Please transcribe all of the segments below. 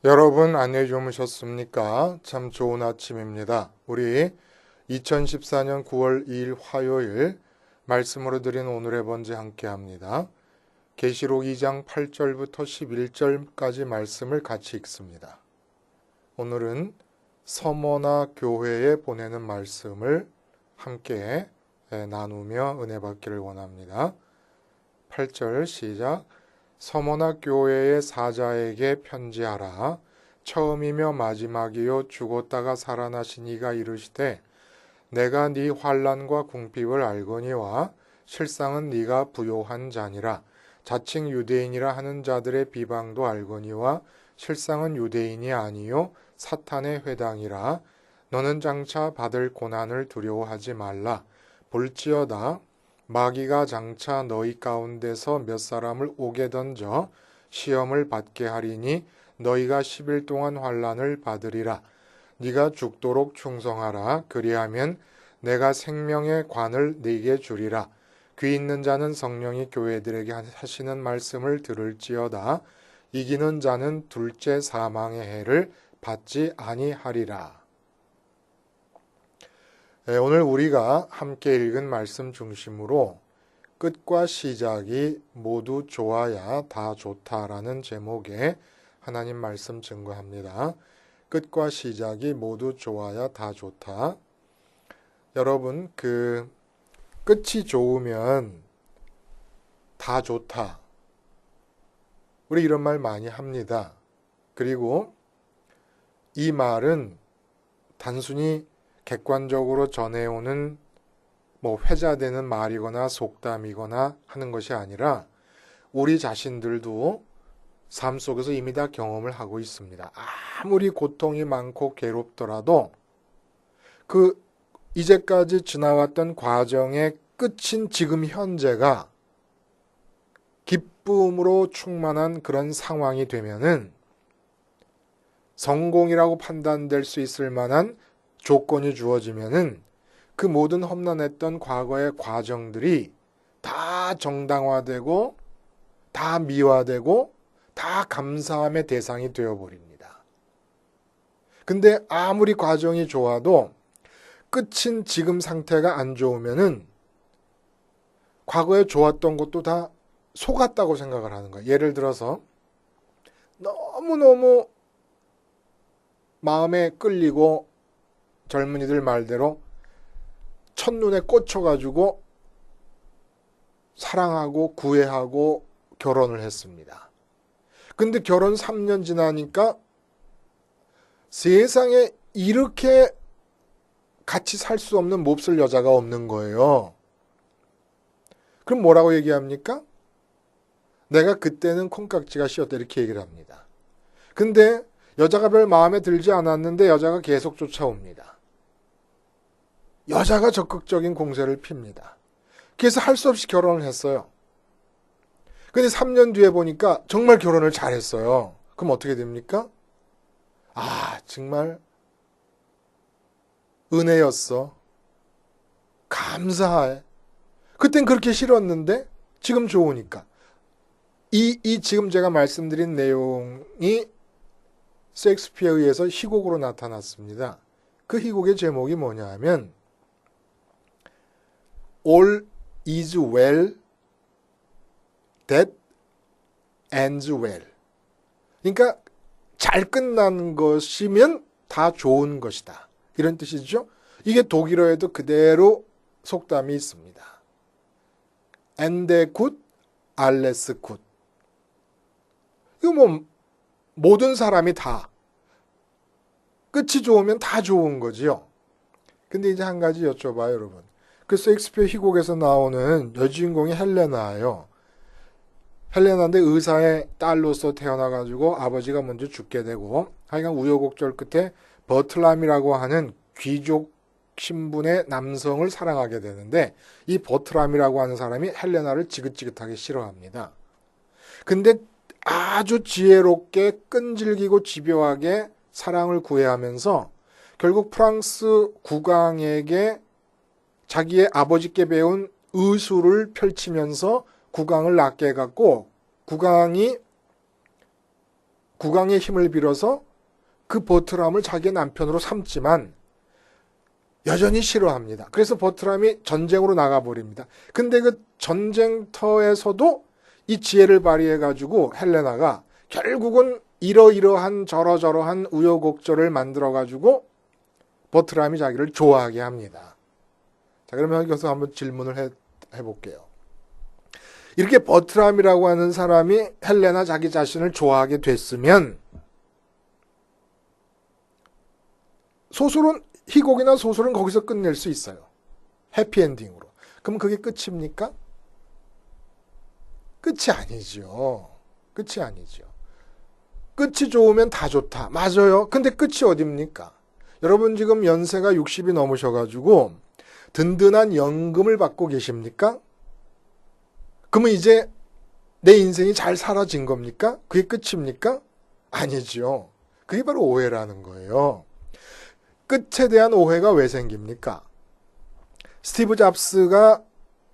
여러분 안녕히 주무셨습니까? 참 좋은 아침입니다. 우리 2014년 9월 2일 화요일 말씀으로 드린 오늘의 번제 함께 합니다. 계시록 2장 8절부터 11절까지 말씀을 같이 읽습니다. 오늘은 서머나 교회에 보내는 말씀을 함께 나누며 은혜 받기를 원합니다. 8절 시작. 서머나 교회의 사자에게 편지하라. 처음이며 마지막이요 죽었다가 살아나신 이가 이르시되 내가 네 환난과 궁핍을 알거니와 실상은 네가 부요한 자니라. 자칭 유대인이라 하는 자들의 비방도 알거니와 실상은 유대인이 아니요 사탄의 회당이라. 너는 장차 받을 고난을 두려워하지 말라. 볼지어다 마귀가 장차 너희 가운데서 몇 사람을 옥에 던져 시험을 받게 하리니 너희가 10일 동안 환난을 받으리라. 네가 죽도록 충성하라. 그리하면 내가 생명의 관을 네게 주리라. 귀 있는 자는 성령이 교회들에게 하시는 말씀을 들을지어다. 이기는 자는 둘째 사망의 해를 받지 아니하리라. 오늘 우리가 함께 읽은 말씀 중심으로 끝과 시작이 모두 좋아야 다 좋다라는 제목의 하나님 말씀 증거합니다. 끝과 시작이 모두 좋아야 다 좋다. 여러분, 끝이 좋으면 다 좋다. 우리 이런 말 많이 합니다. 그리고 이 말은 단순히 객관적으로 전해오는 회자되는 말이거나 속담이거나 하는 것이 아니라 우리 자신들도 삶 속에서 이미 다 경험을 하고 있습니다. 아무리 고통이 많고 괴롭더라도 이제까지 지나왔던 과정의 끝인 지금 현재가 기쁨으로 충만한 그런 상황이 되면은 성공이라고 판단될 수 있을 만한 조건이 주어지면은 그 모든 험난했던 과거의 과정들이 다 정당화되고 다 미화되고 다 감사함의 대상이 되어버립니다. 근데 아무리 과정이 좋아도 끝인 지금 상태가 안 좋으면은 과거에 좋았던 것도 다 속았다고 생각을 하는 거예요. 예를 들어서 너무너무 마음에 끌리고 젊은이들 말대로 첫눈에 꽂혀가지고 사랑하고 구애하고 결혼을 했습니다. 근데 결혼 3년 지나니까 세상에 이렇게 같이 살 수 없는 몹쓸 여자가 없는 거예요. 그럼 뭐라고 얘기합니까? 내가 그때는 콩깍지가 씌었다 이렇게 얘기를 합니다. 근데 여자가 별 마음에 들지 않았는데 여자가 계속 쫓아옵니다. 여자가 적극적인 공세를 핍니다. 그래서 할 수 없이 결혼을 했어요. 근데 3년 뒤에 보니까 정말 결혼을 잘했어요. 그럼 어떻게 됩니까? 정말 은혜였어. 감사해. 그땐 그렇게 싫었는데 지금 좋으니까. 이 지금 제가 말씀드린 내용이 셰익스피어에 의해서 희곡으로 나타났습니다. 그 희곡의 제목이 뭐냐 하면 All is well that ends well. 그러니까 잘 끝난 것이면 다 좋은 것이다. 이런 뜻이죠. 이게 독일어에도 그대로 속담이 있습니다. Ende gut, alles gut. 이거 모든 사람이 다 끝이 좋으면 다 좋은 거지요. 근데 이제 한 가지 여쭤봐요, 여러분. 그 셰익스피어 희곡에서 나오는 여주인공이 헬레나예요. 헬레나인데 의사의 딸로서 태어나가지고 아버지가 먼저 죽게 되고 하여간 우여곡절 끝에 버틀람이라고 하는 귀족 신분의 남성을 사랑하게 되는데 이 버틀람이라고 하는 사람이 헬레나를 지긋지긋하게 싫어합니다. 근데 아주 지혜롭게 끈질기고 집요하게 사랑을 구애하면서 결국 프랑스 국왕에게 자기의 아버지께 배운 의술을 펼치면서 국왕을 낫게 해갖고 국왕이 국왕의 힘을 빌어서 그 버트람을 자기의 남편으로 삼지만 여전히 싫어합니다. 그래서 버트람이 전쟁으로 나가버립니다. 근데 그 전쟁터에서도 이 지혜를 발휘해가지고 헬레나가 결국은 이러이러한 저러저러한 우여곡절을 만들어가지고 버트람이 자기를 좋아하게 합니다. 자, 그러면 여기서 한번 질문을 해볼게요. 이렇게 버트람이라고 하는 사람이 헬레나 자기 자신을 좋아하게 됐으면 소설은 희곡이나 소설은 거기서 끝낼 수 있어요. 해피엔딩으로. 그럼 그게 끝입니까? 끝이 아니죠. 끝이 아니죠. 끝이 좋으면 다 좋다. 맞아요. 근데 끝이 어딥니까? 여러분 지금 연세가 60이 넘으셔가지고 든든한 연금을 받고 계십니까? 그러면 이제 내 인생이 잘 사라진 겁니까? 그게 끝입니까? 아니죠. 그게 바로 오해라는 거예요. 끝에 대한 오해가 왜 생깁니까? 스티브 잡스가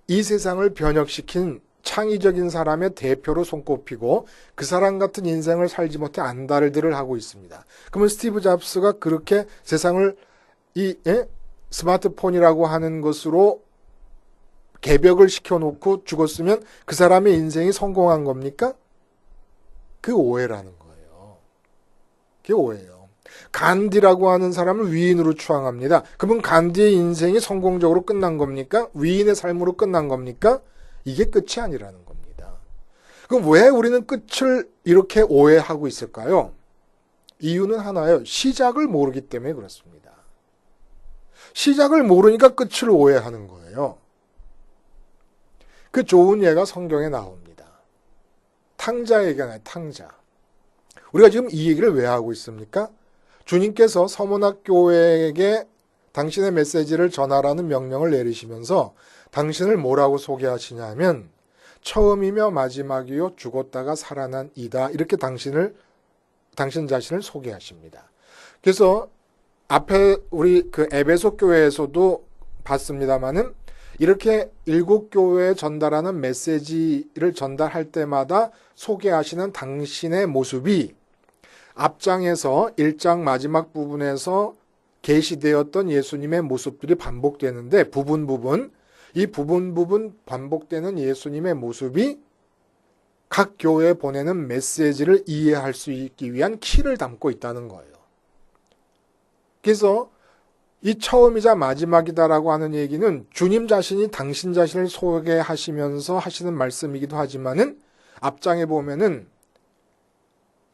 이 세상을 변혁시킨 창의적인 사람의 대표로 손꼽히고 그 사람 같은 인생을 살지 못해 안달들을 하고 있습니다. 그러면 스티브 잡스가 그렇게 세상을 스마트폰이라고 하는 것으로 개벽을 시켜놓고 죽었으면 그 사람의 인생이 성공한 겁니까? 그 오해라는 거예요. 그게 오해예요. 간디라고 하는 사람을 위인으로 추앙합니다. 그러면 간디의 인생이 성공적으로 끝난 겁니까? 위인의 삶으로 끝난 겁니까? 이게 끝이 아니라는 겁니다. 그럼 왜 우리는 끝을 이렇게 오해하고 있을까요? 이유는 하나예요. 시작을 모르기 때문에 그렇습니다. 시작을 모르니까 끝을 오해하는 거예요. 그 좋은 예가 성경에 나옵니다. 탕자 얘기하나요? 탕자. 우리가 지금 이 얘기를 왜 하고 있습니까? 주님께서 서문학교회에게 당신의 메시지를 전하라는 명령을 내리시면서 당신을 뭐라고 소개하시냐면 처음이며 마지막이요 죽었다가 살아난 이다. 이렇게 당신 자신을 소개하십니다. 그래서 앞에 우리 그 에베소 교회에서도 봤습니다마는 이렇게 일곱 교회에 전달하는 메시지를 전달할 때마다 소개하시는 당신의 모습이 앞장에서 1장 마지막 부분에서 계시되었던 예수님의 모습들이 반복되는데 이 부분 반복되는 예수님의 모습이 각 교회에 보내는 메시지를 이해할 수 있기 위한 키를 담고 있다는 거예요. 그래서 이 처음이자 마지막이다라고 하는 얘기는 주님 자신이 당신 자신을 소개하시면서 하시는 말씀이기도 하지만은 앞장에 보면은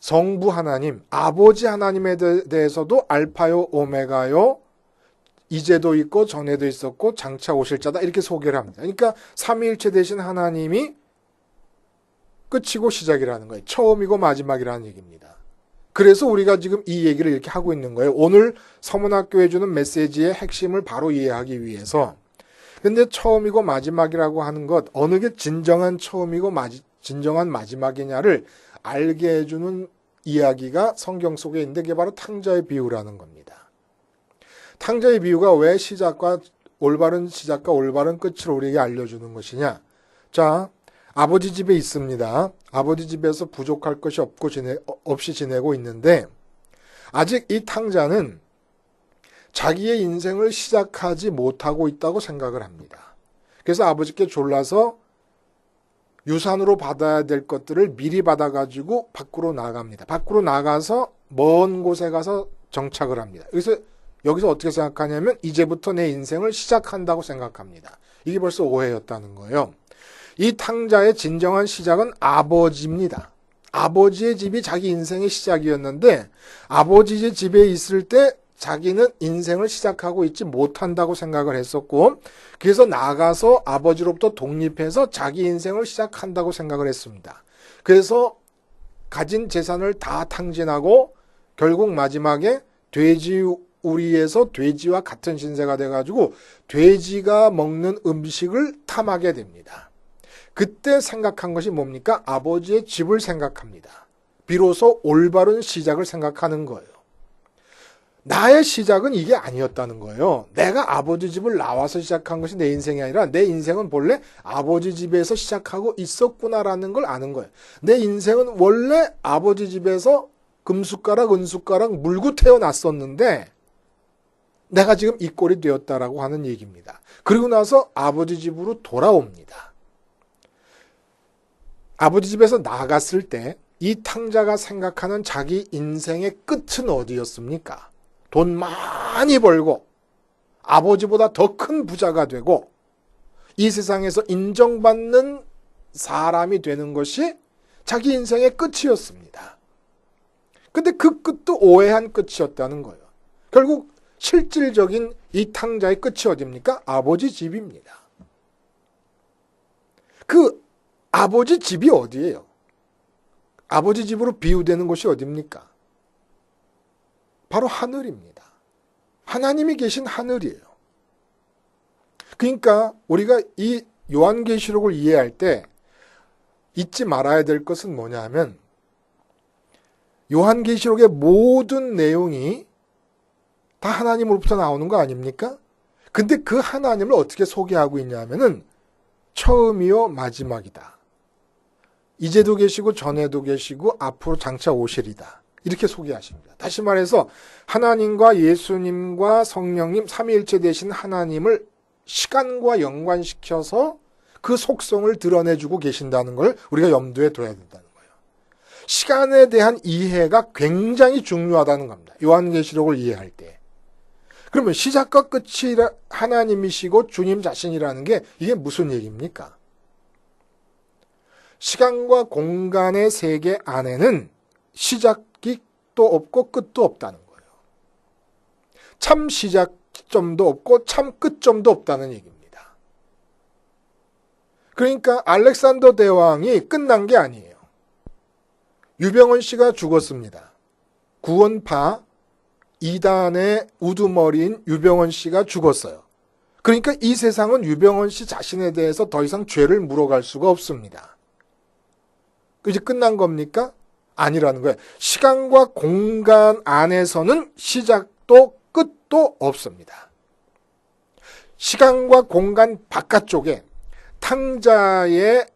성부 하나님, 아버지 하나님에 대해서도 알파요, 오메가요, 이제도 있고 전에도 있었고 장차 오실 자다 이렇게 소개를 합니다. 그러니까 삼위일체 되신 하나님이 끝이고 시작이라는 거예요. 처음이고 마지막이라는 얘기입니다. 그래서 우리가 지금 이 얘기를 이렇게 하고 있는 거예요. 오늘 서문학교에 주는 메시지의 핵심을 바로 이해하기 위해서. 근데 처음이고 마지막이라고 하는 것, 어느 게 진정한 처음이고 진정한 마지막이냐를 알게 해주는 이야기가 성경 속에 있는데 그게 바로 탕자의 비유라는 겁니다. 탕자의 비유가 왜 올바른 시작과 올바른 끝을 우리에게 알려주는 것이냐. 자, 아버지 집에 있습니다. 아버지 집에서 부족할 것이 없이 지내고 있는데 아직 이 탕자는 자기의 인생을 시작하지 못하고 있다고 생각을 합니다. 그래서 아버지께 졸라서 유산으로 받아야 될 것들을 미리 받아가지고 밖으로 나갑니다. 밖으로 나가서 먼 곳에 가서 정착을 합니다. 그래서 여기서 어떻게 생각하냐면 이제부터 내 인생을 시작한다고 생각합니다. 이게 벌써 오해였다는 거예요. 이 탕자의 진정한 시작은 아버지입니다. 아버지의 집이 자기 인생의 시작이었는데 아버지의 집에 있을 때 자기는 인생을 시작하고 있지 못한다고 생각을 했었고 그래서 나가서 아버지로부터 독립해서 자기 인생을 시작한다고 생각을 했습니다. 그래서 가진 재산을 다 탕진하고 결국 마지막에 돼지우리에서 돼지와 같은 신세가 돼가지고 돼지가 먹는 음식을 탐하게 됩니다. 그때 생각한 것이 뭡니까? 아버지의 집을 생각합니다. 비로소 올바른 시작을 생각하는 거예요. 나의 시작은 이게 아니었다는 거예요. 내가 아버지 집을 나와서 시작한 것이 내 인생이 아니라 내 인생은 본래 아버지 집에서 시작하고 있었구나라는 걸 아는 거예요. 내 인생은 원래 아버지 집에서 금숟가락, 은숟가락 물고 태어났었는데 내가 지금 이 꼴이 되었다라고 하는 얘기입니다. 그리고 나서 아버지 집으로 돌아옵니다. 아버지 집에서 나갔을 때 이 탕자가 생각하는 자기 인생의 끝은 어디였습니까? 돈 많이 벌고 아버지보다 더 큰 부자가 되고 이 세상에서 인정받는 사람이 되는 것이 자기 인생의 끝이었습니다. 근데 그 끝도 오해한 끝이었다는 거예요. 결국 실질적인 이 탕자의 끝이 어디입니까? 아버지 집입니다. 그 아버지 집이 어디예요? 아버지 집으로 비유되는 곳이 어디입니까? 바로 하늘입니다. 하나님이 계신 하늘이에요. 그러니까 우리가 이 요한계시록을 이해할 때 잊지 말아야 될 것은 뭐냐 하면 요한계시록의 모든 내용이 다 하나님으로부터 나오는 거 아닙니까? 근데 그 하나님을 어떻게 소개하고 있냐 하면은 처음이요 마지막이다. 이제도 계시고 전에도 계시고 앞으로 장차 오시리다. 이렇게 소개하십니다. 다시 말해서 하나님과 예수님과 성령님 삼위일체 되신 하나님을 시간과 연관시켜서 그 속성을 드러내주고 계신다는 걸 우리가 염두에 둬야 된다는 거예요. 시간에 대한 이해가 굉장히 중요하다는 겁니다. 요한계시록을 이해할 때. 그러면 시작과 끝이 하나님이시고 주님 자신이라는 게 이게 무슨 얘기입니까? 시간과 공간의 세계 안에는 시작이 또 없고 끝도 없다는 거예요. 참 시작점도 없고 참 끝점도 없다는 얘기입니다. 그러니까 알렉산더 대왕이 끝난 게 아니에요. 유병헌 씨가 죽었습니다. 구원파 2단의 우두머리인 유병헌 씨가 죽었어요. 그러니까 이 세상은 유병헌 씨 자신에 대해서 더 이상 죄를 물어갈 수가 없습니다. 이제 끝난 겁니까? 아니라는 거예요. 시간과 공간 안에서는 시작도 끝도 없습니다. 시간과 공간 바깥쪽에 탕자의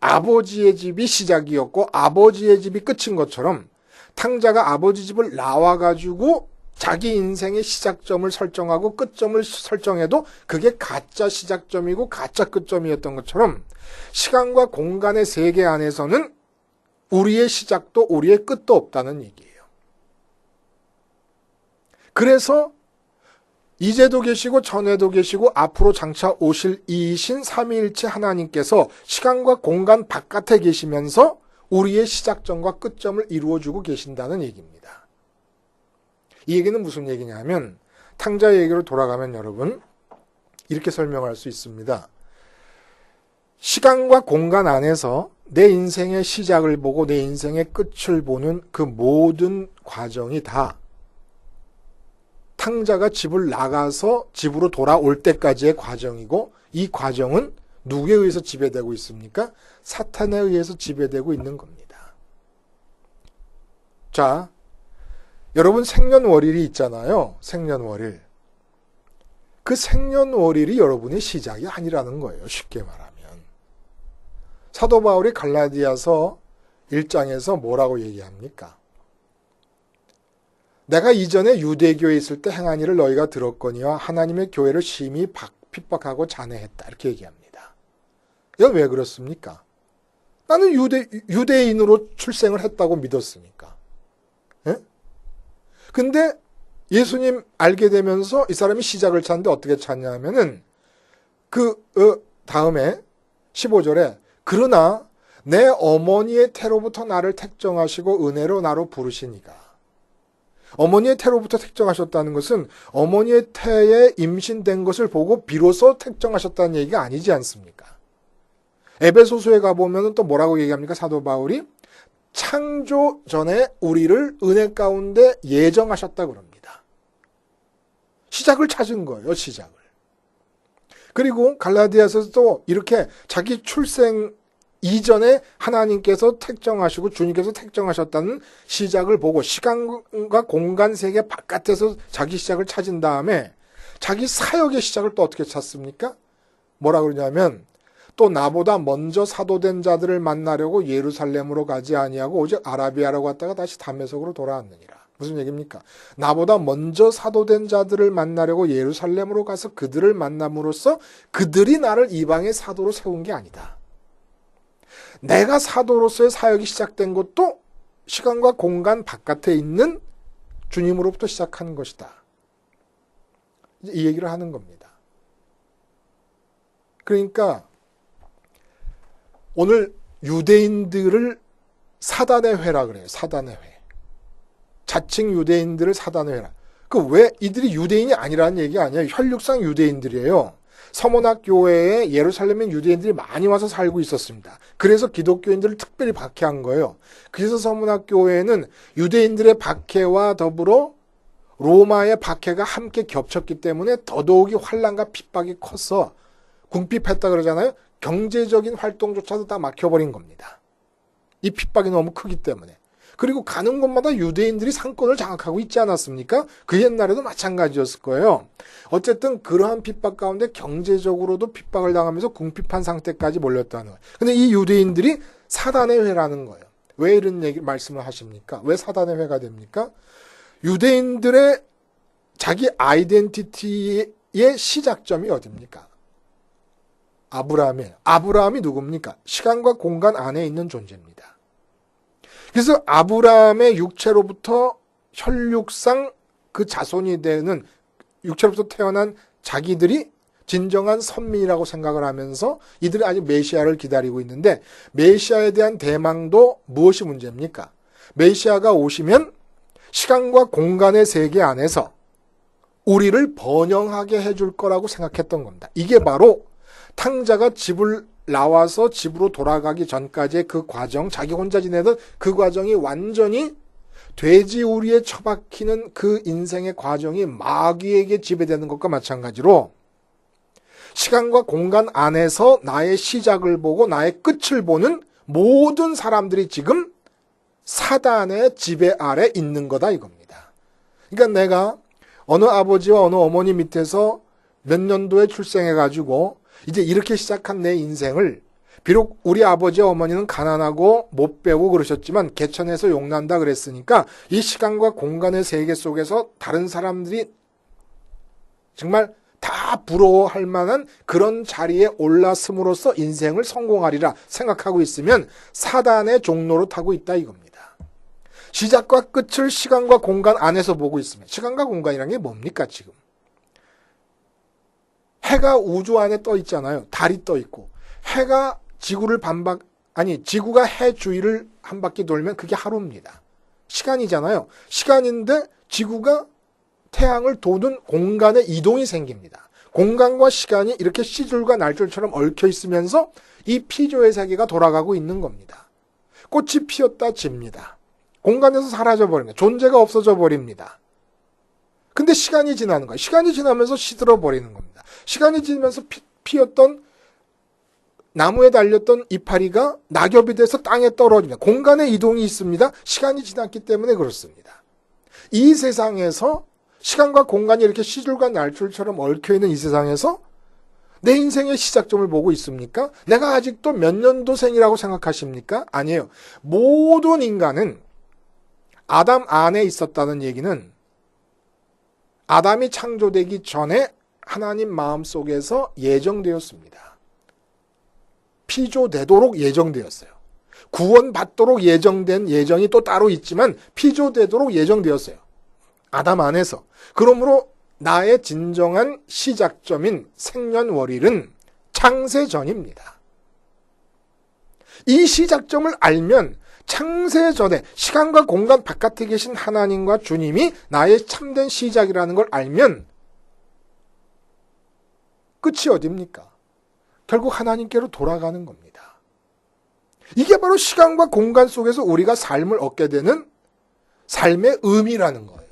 아버지의 집이 시작이었고 아버지의 집이 끝인 것처럼 탕자가 아버지 집을 나와가지고 자기 인생의 시작점을 설정하고 끝점을 설정해도 그게 가짜 시작점이고 가짜 끝점이었던 것처럼 시간과 공간의 세계 안에서는 우리의 시작도 우리의 끝도 없다는 얘기예요. 그래서 이제도 계시고 전에도 계시고 앞으로 장차 오실 이신 삼위일체 하나님께서 시간과 공간 바깥에 계시면서 우리의 시작점과 끝점을 이루어주고 계신다는 얘기입니다. 이 얘기는 무슨 얘기냐면 탕자 얘기로 돌아가면 여러분 이렇게 설명할 수 있습니다. 시간과 공간 안에서 내 인생의 시작을 보고 내 인생의 끝을 보는 그 모든 과정이 다 탕자가 집을 나가서 집으로 돌아올 때까지의 과정이고 이 과정은 누구에 의해서 지배되고 있습니까? 사탄에 의해서 지배되고 있는 겁니다. 자, 여러분 생년월일이 있잖아요. 생년월일. 그 생년월일이 여러분의 시작이 아니라는 거예요. 쉽게 말하면. 사도 바울이 갈라디아서 1장에서 뭐라고 얘기합니까? 내가 이전에 유대교에 있을 때 행한 일을 너희가 들었거니와 하나님의 교회를 심히 핍박하고 잔해했다. 이렇게 얘기합니다. 이건 왜 그렇습니까? 나는 유대인으로 출생을 했다고 믿었으니까. 예? 근데 예수님 알게 되면서 이 사람이 시작을 찾는데 어떻게 찾냐 하면은 다음에 15절에 그러나 내 어머니의 태로부터 나를 택정하시고 은혜로 나로 부르시니가. 어머니의 태로부터 택정하셨다는 것은 어머니의 태에 임신된 것을 보고 비로소 택정하셨다는 얘기가 아니지 않습니까? 에베소서에 가보면 또 뭐라고 얘기합니까? 사도 바울이 창조 전에 우리를 은혜 가운데 예정하셨다 그럽니다. 시작을 찾은 거예요. 시작을. 그리고 갈라디아서도 이렇게 자기 출생 이전에 하나님께서 택정하시고 주님께서 택정하셨다는 시작을 보고 시간과 공간 세계 바깥에서 자기 시작을 찾은 다음에 자기 사역의 시작을 또 어떻게 찾습니까? 뭐라 그러냐면 또 나보다 먼저 사도된 자들을 만나려고 예루살렘으로 가지 아니하고 오직 아라비아로 갔다가 다시 다메섹으로 돌아왔느니라. 무슨 얘기입니까? 나보다 먼저 사도된 자들을 만나려고 예루살렘으로 가서 그들을 만남으로써 그들이 나를 이방의 사도로 세운 게 아니다. 내가 사도로서의 사역이 시작된 것도 시간과 공간 바깥에 있는 주님으로부터 시작하는 것이다. 이 얘기를 하는 겁니다. 그러니까 오늘 유대인들을 사단의 회라 그래요. 사단의 회. 자칭 유대인들을 사단의 회라. 그 왜 이들이 유대인이 아니라는 얘기가 아니에요. 혈육상 유대인들이에요. 서문학교회에 예루살렘에 유대인들이 많이 와서 살고 있었습니다. 그래서 기독교인들을 특별히 박해한 거예요. 그래서 서문학교회에는 유대인들의 박해와 더불어 로마의 박해가 함께 겹쳤기 때문에 더더욱이 환난과 핍박이 컸어. 궁핍했다 그러잖아요. 경제적인 활동조차도 다 막혀버린 겁니다. 이 핍박이 너무 크기 때문에. 그리고 가는 곳마다 유대인들이 상권을 장악하고 있지 않았습니까? 그 옛날에도 마찬가지였을 거예요. 어쨌든 그러한 핍박 가운데 경제적으로도 핍박을 당하면서 궁핍한 상태까지 몰렸다는 거예요. 근데 이 유대인들이 사단의 회라는 거예요. 왜 이런 말씀을 하십니까? 왜 사단의 회가 됩니까? 유대인들의 자기 아이덴티티의 시작점이 어디입니까? 아브라함이에요. 아브라함이 누굽니까? 시간과 공간 안에 있는 존재입니다. 그래서 아브라함의 육체로부터 혈육상 그 자손이 되는 육체로부터 태어난 자기들이 진정한 선민이라고 생각을 하면서 이들이 아직 메시아를 기다리고 있는데 메시아에 대한 대망도 무엇이 문제입니까? 메시아가 오시면 시간과 공간의 세계 안에서 우리를 번영하게 해줄 거라고 생각했던 겁니다. 이게 바로 탕자가 집을 나와서 집으로 돌아가기 전까지의 그 과정, 자기 혼자 지내던 그 과정이 완전히 돼지우리에 처박히는 그 인생의 과정이 마귀에게 지배되는 것과 마찬가지로 시간과 공간 안에서 나의 시작을 보고 나의 끝을 보는 모든 사람들이 지금 사단의 지배 아래 있는 거다 이겁니다. 그러니까 내가 어느 아버지와 어느 어머니 밑에서 몇 년도에 출생해가지고 이제 이렇게 시작한 내 인생을 비록 우리 아버지와 어머니는 가난하고 못 배우고 그러셨지만 개천에서 용난다 그랬으니까 이 시간과 공간의 세계 속에서 다른 사람들이 정말 다 부러워할 만한 그런 자리에 올랐음으로써 인생을 성공하리라 생각하고 있으면 사단의 종로로 타고 있다 이겁니다. 시작과 끝을 시간과 공간 안에서 보고 있으면 시간과 공간이란 게 뭡니까 지금? 해가 우주 안에 떠 있잖아요. 달이 떠 있고 해가 지구를 지구가 해 주위를 한 바퀴 돌면 그게 하루입니다. 시간이잖아요. 시간인데 지구가 태양을 도는 공간에 이동이 생깁니다. 공간과 시간이 이렇게 시줄과 날줄처럼 얽혀 있으면서 이 피조의 세계가 돌아가고 있는 겁니다. 꽃이 피었다 집니다. 공간에서 사라져 버립니다. 존재가 없어져 버립니다. 근데 시간이 지나는 거예요. 시간이 지나면서 시들어 버리는 겁니다. 시간이 지나면서 피었던 나무에 달렸던 이파리가 낙엽이 돼서 땅에 떨어집니다. 공간의 이동이 있습니다. 시간이 지났기 때문에 그렇습니다. 이 세상에서 시간과 공간이 이렇게 시줄과 날줄처럼 얽혀있는 이 세상에서 내 인생의 시작점을 보고 있습니까? 내가 아직도 몇 년도생이라고 생각하십니까? 아니에요. 모든 인간은 아담 안에 있었다는 얘기는 아담이 창조되기 전에 하나님 마음속에서 예정되었습니다. 피조되도록 예정되었어요. 구원받도록 예정된 예정이 또 따로 있지만 피조되도록 예정되었어요. 아담 안에서. 그러므로 나의 진정한 시작점인 생년월일은 창세 전입니다. 이 시작점을 알면 창세 전에 시간과 공간 바깥에 계신 하나님과 주님이 나의 참된 시작이라는 걸 알면 끝이 어딥니까? 결국 하나님께로 돌아가는 겁니다. 이게 바로 시간과 공간 속에서 우리가 삶을 얻게 되는 삶의 의미라는 거예요.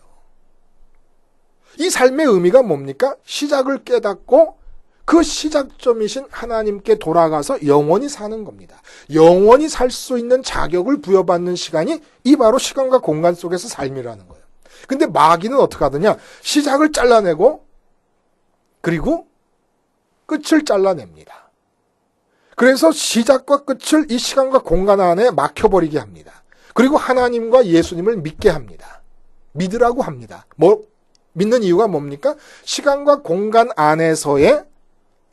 이 삶의 의미가 뭡니까? 시작을 깨닫고 그 시작점이신 하나님께 돌아가서 영원히 사는 겁니다. 영원히 살 수 있는 자격을 부여받는 시간이 이 바로 시간과 공간 속에서 삶이라는 거예요. 근데 마귀는 어떻게 하느냐? 시작을 잘라내고 그리고 끝을 잘라냅니다. 그래서 시작과 끝을 이 시간과 공간 안에 막혀버리게 합니다. 그리고 하나님과 예수님을 믿게 합니다. 믿으라고 합니다. 믿는 이유가 뭡니까? 시간과 공간 안에서의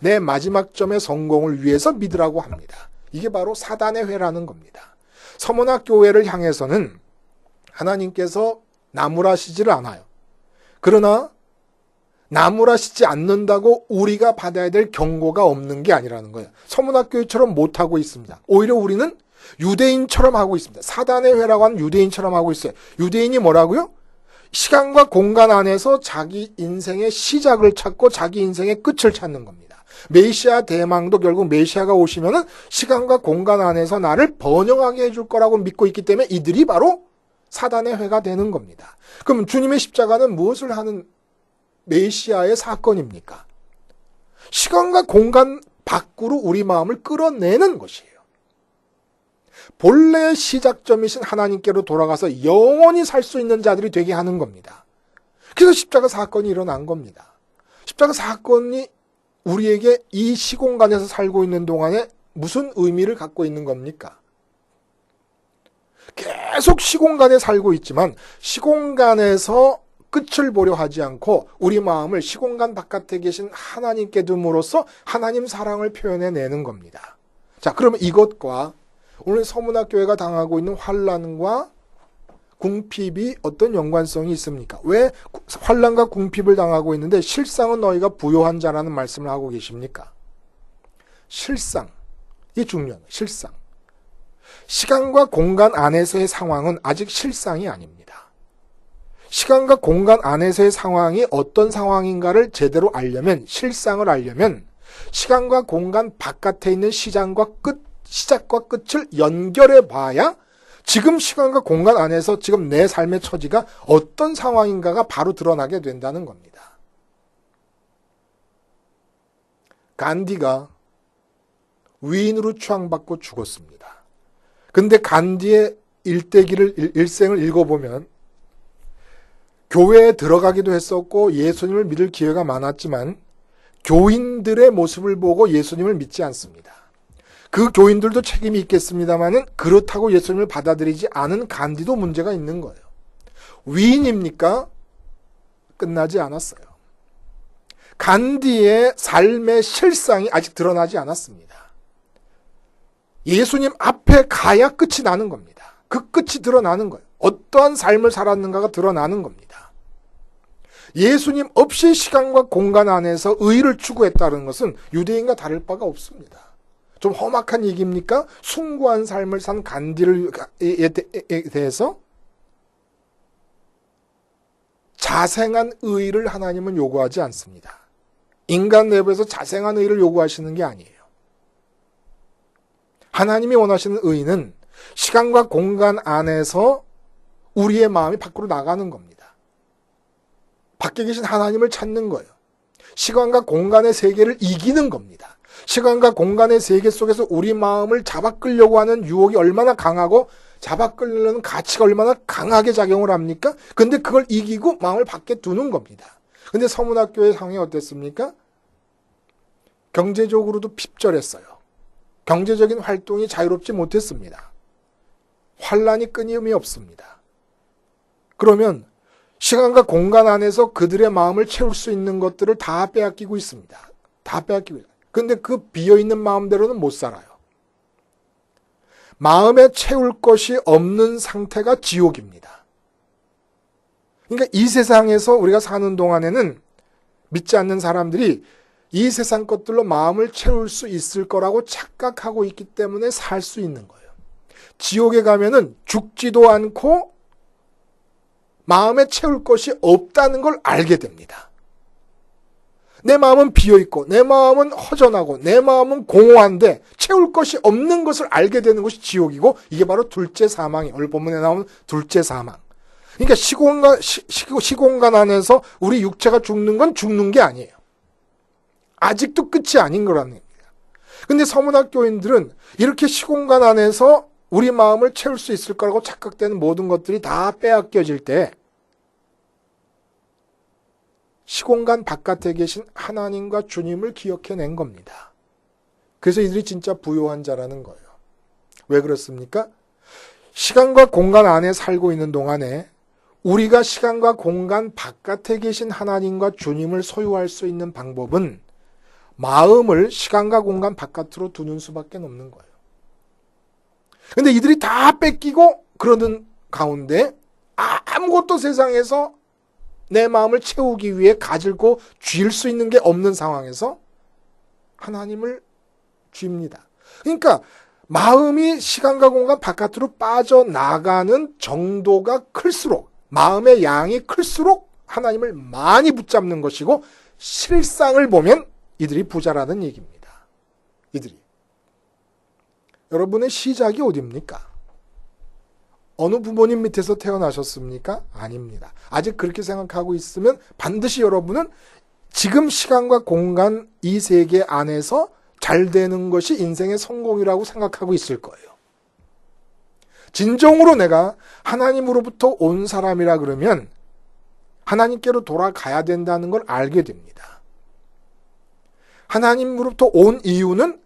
내 마지막 점의 성공을 위해서 믿으라고 합니다. 이게 바로 사단의 회라는 겁니다. 서문학 교회를 향해서는 하나님께서 나무라시지를 않아요. 그러나 나무라시지 않는다고 우리가 받아야 될 경고가 없는 게 아니라는 거예요. 서문학 교회처럼 못하고 있습니다. 오히려 우리는 유대인처럼 하고 있습니다. 사단의 회라고 하는 유대인처럼 하고 있어요. 유대인이 뭐라고요? 시간과 공간 안에서 자기 인생의 시작을 찾고 자기 인생의 끝을 찾는 겁니다. 메시아 대망도 결국 메시아가 오시면은 시간과 공간 안에서 나를 번영하게 해줄 거라고 믿고 있기 때문에 이들이 바로 사단의 회가 되는 겁니다. 그럼 주님의 십자가는 무엇을 하는 메시아의 사건입니까? 시간과 공간 밖으로 우리 마음을 끌어내는 것이에요. 본래의 시작점이신 하나님께로 돌아가서 영원히 살 수 있는 자들이 되게 하는 겁니다. 그래서 십자가 사건이 일어난 겁니다. 십자가 사건이 우리에게 이 시공간에서 살고 있는 동안에 무슨 의미를 갖고 있는 겁니까? 계속 시공간에 살고 있지만 시공간에서 끝을 보려 하지 않고 우리 마음을 시공간 바깥에 계신 하나님께 둠으로써 하나님 사랑을 표현해내는 겁니다. 자, 그러면 이것과 오늘 서문학교회가 당하고 있는 환난과 궁핍이 어떤 연관성이 있습니까? 왜 환난과 궁핍을 당하고 있는데 실상은 너희가 부요한 자라는 말씀을 하고 계십니까? 실상, 이게 중요한 거예요. 실상. 시간과 공간 안에서의 상황은 아직 실상이 아닙니다. 시간과 공간 안에서의 상황이 어떤 상황인가를 제대로 알려면, 실상을 알려면 시간과 공간 바깥에 있는 시작과 끝을 연결해 봐야 지금 시간과 공간 안에서 지금 내 삶의 처지가 어떤 상황인가가 바로 드러나게 된다는 겁니다. 간디가 위인으로 추앙받고 죽었습니다. 근데 간디의 일생을 읽어보면 교회에 들어가기도 했었고 예수님을 믿을 기회가 많았지만 교인들의 모습을 보고 예수님을 믿지 않습니다. 그 교인들도 책임이 있겠습니다만은 그렇다고 예수님을 받아들이지 않은 간디도 문제가 있는 거예요. 위인입니까? 끝나지 않았어요. 간디의 삶의 실상이 아직 드러나지 않았습니다. 예수님 앞에 가야 끝이 나는 겁니다. 그 끝이 드러나는 거예요. 어떠한 삶을 살았는가가 드러나는 겁니다. 예수님 없이 시간과 공간 안에서 의를 추구했다는 것은 유대인과 다를 바가 없습니다. 좀 험악한 얘기입니까? 숭고한 삶을 산 간디에 대해서 자생한 의를 하나님은 요구하지 않습니다. 인간 내부에서 자생한 의를 요구하시는 게 아니에요. 하나님이 원하시는 의는 시간과 공간 안에서 우리의 마음이 밖으로 나가는 겁니다. 밖에 계신 하나님을 찾는 거예요. 시간과 공간의 세계를 이기는 겁니다. 시간과 공간의 세계 속에서 우리 마음을 잡아끌려고 하는 유혹이 얼마나 강하고 잡아끌려는 가치가 얼마나 강하게 작용을 합니까? 근데 그걸 이기고 마음을 밖에 두는 겁니다. 근데 서문학교의 상황이 어땠습니까? 경제적으로도 핍절했어요. 경제적인 활동이 자유롭지 못했습니다. 환란이 끊임이 없습니다. 그러면 시간과 공간 안에서 그들의 마음을 채울 수 있는 것들을 다 빼앗기고 있습니다. 다 빼앗기고 있어요. 근데 그 비어있는 마음대로는 못 살아요. 마음에 채울 것이 없는 상태가 지옥입니다. 그러니까 이 세상에서 우리가 사는 동안에는 믿지 않는 사람들이 이 세상 것들로 마음을 채울 수 있을 거라고 착각하고 있기 때문에 살 수 있는 거예요. 지옥에 가면은 죽지도 않고 마음에 채울 것이 없다는 걸 알게 됩니다. 내 마음은 비어있고 내 마음은 허전하고 내 마음은 공허한데 채울 것이 없는 것을 알게 되는 것이 지옥이고 이게 바로 둘째 사망이에요. 오늘 본문에 나오는 둘째 사망. 그러니까 시공간 안에서 우리 육체가 죽는 건 죽는 게 아니에요. 아직도 끝이 아닌 거라는 얘기입니다. 근데 서문학교인들은 이렇게 시공간 안에서 우리 마음을 채울 수 있을 거라고 착각되는 모든 것들이 다 빼앗겨질 때 시공간 바깥에 계신 하나님과 주님을 기억해낸 겁니다. 그래서 이들이 진짜 부요한 자라는 거예요. 왜 그렇습니까? 시간과 공간 안에 살고 있는 동안에 우리가 시간과 공간 바깥에 계신 하나님과 주님을 소유할 수 있는 방법은 마음을 시간과 공간 바깥으로 두는 수밖에 없는 거예요. 근데 이들이 다 뺏기고 그러는 가운데 아무것도 세상에서 내 마음을 채우기 위해 가지고 쥘 수 있는 게 없는 상황에서 하나님을 쥘니다. 그러니까 마음이 시간과 공간 바깥으로 빠져나가는 정도가 클수록, 마음의 양이 클수록 하나님을 많이 붙잡는 것이고, 실상을 보면 이들이 부자라는 얘기입니다. 이들이. 여러분의 시작이 어디입니까? 어느 부모님 밑에서 태어나셨습니까? 아닙니다. 아직 그렇게 생각하고 있으면 반드시 여러분은 지금 시간과 공간 이 세계 안에서 잘 되는 것이 인생의 성공이라고 생각하고 있을 거예요. 진정으로 내가 하나님으로부터 온 사람이라 그러면 하나님께로 돌아가야 된다는 걸 알게 됩니다. 하나님으로부터 온 이유는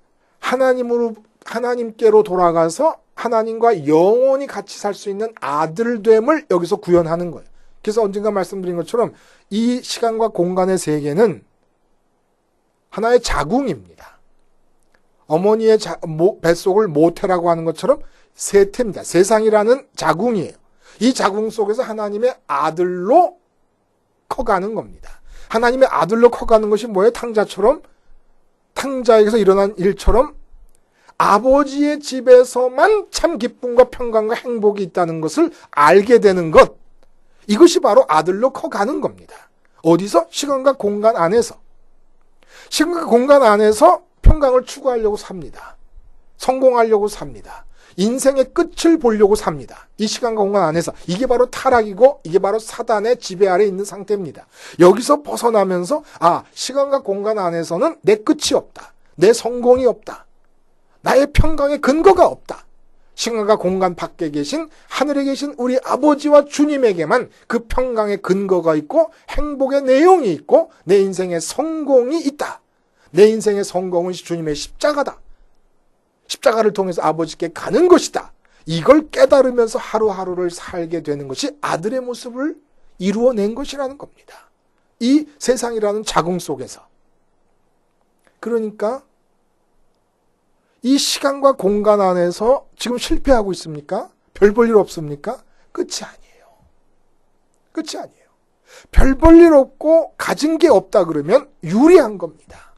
하나님께로 돌아가서 하나님과 영원히 같이 살 수 있는 아들됨을 여기서 구현하는 거예요. 그래서 언젠가 말씀드린 것처럼 이 시간과 공간의 세계는 하나의 자궁입니다. 어머니의 뱃속을 모태라고 하는 것처럼 세태입니다. 세상이라는 자궁이에요. 이 자궁 속에서 하나님의 아들로 커가는 겁니다. 하나님의 아들로 커가는 것이 뭐예요? 탕자에게서 일어난 일처럼 아버지의 집에서만 참 기쁨과 평강과 행복이 있다는 것을 알게 되는 것. 이것이 바로 아들로 커가는 겁니다. 어디서? 시간과 공간 안에서. 시간과 공간 안에서 평강을 추구하려고 삽니다. 성공하려고 삽니다. 인생의 끝을 보려고 삽니다. 이 시간과 공간 안에서. 이게 바로 타락이고 이게 바로 사단의 지배 아래 있는 상태입니다. 여기서 벗어나면서 시간과 공간 안에서는 내 끝이 없다. 내 성공이 없다. 나의 평강의 근거가 없다. 시간과 공간 밖에 계신 하늘에 계신 우리 아버지와 주님에게만 그 평강의 근거가 있고 행복의 내용이 있고 내 인생의 성공이 있다. 내 인생의 성공은 주님의 십자가다. 십자가를 통해서 아버지께 가는 것이다. 이걸 깨달으면서 하루하루를 살게 되는 것이 아들의 모습을 이루어낸 것이라는 겁니다. 이 세상이라는 자궁 속에서. 그러니까 이 시간과 공간 안에서 지금 실패하고 있습니까? 별 볼 일 없습니까? 끝이 아니에요. 끝이 아니에요. 별 볼 일 없고 가진 게 없다 그러면 유리한 겁니다.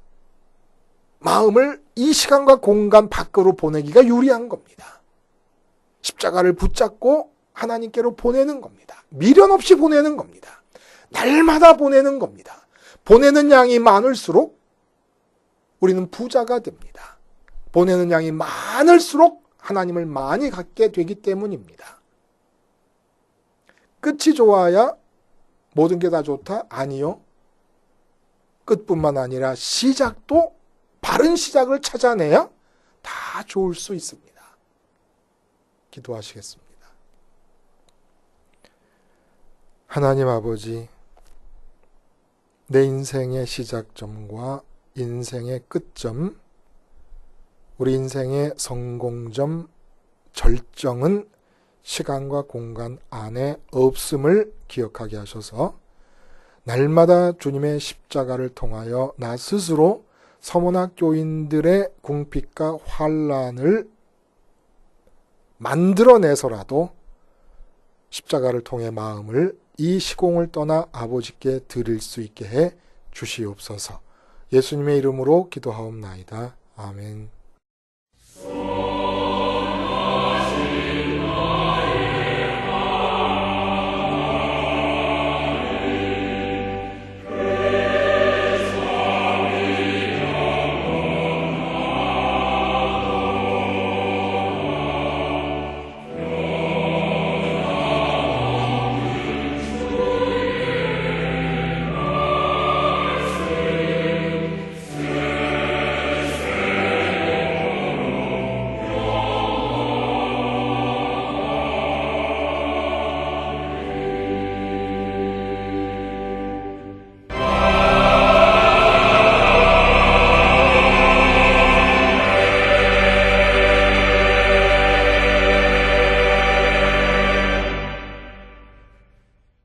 마음을 이 시간과 공간 밖으로 보내기가 유리한 겁니다. 십자가를 붙잡고 하나님께로 보내는 겁니다. 미련 없이 보내는 겁니다. 날마다 보내는 겁니다. 보내는 양이 많을수록 우리는 부자가 됩니다. 보내는 양이 많을수록 하나님을 많이 갖게 되기 때문입니다. 끝이 좋아야 모든 게 다 좋다? 아니요. 끝뿐만 아니라 시작도 바른 시작을 찾아내야 다 좋을 수 있습니다. 기도하시겠습니다. 하나님 아버지, 내 인생의 시작점과 인생의 끝점, 우리 인생의 성공점, 절정은 시간과 공간 안에 없음을 기억하게 하셔서 날마다 주님의 십자가를 통하여 나 스스로 서문학 교인들의 궁핍과 환난을 만들어내서라도 십자가를 통해 마음을 이 시공을 떠나 아버지께 드릴 수 있게 해 주시옵소서. 예수님의 이름으로 기도하옵나이다. 아멘.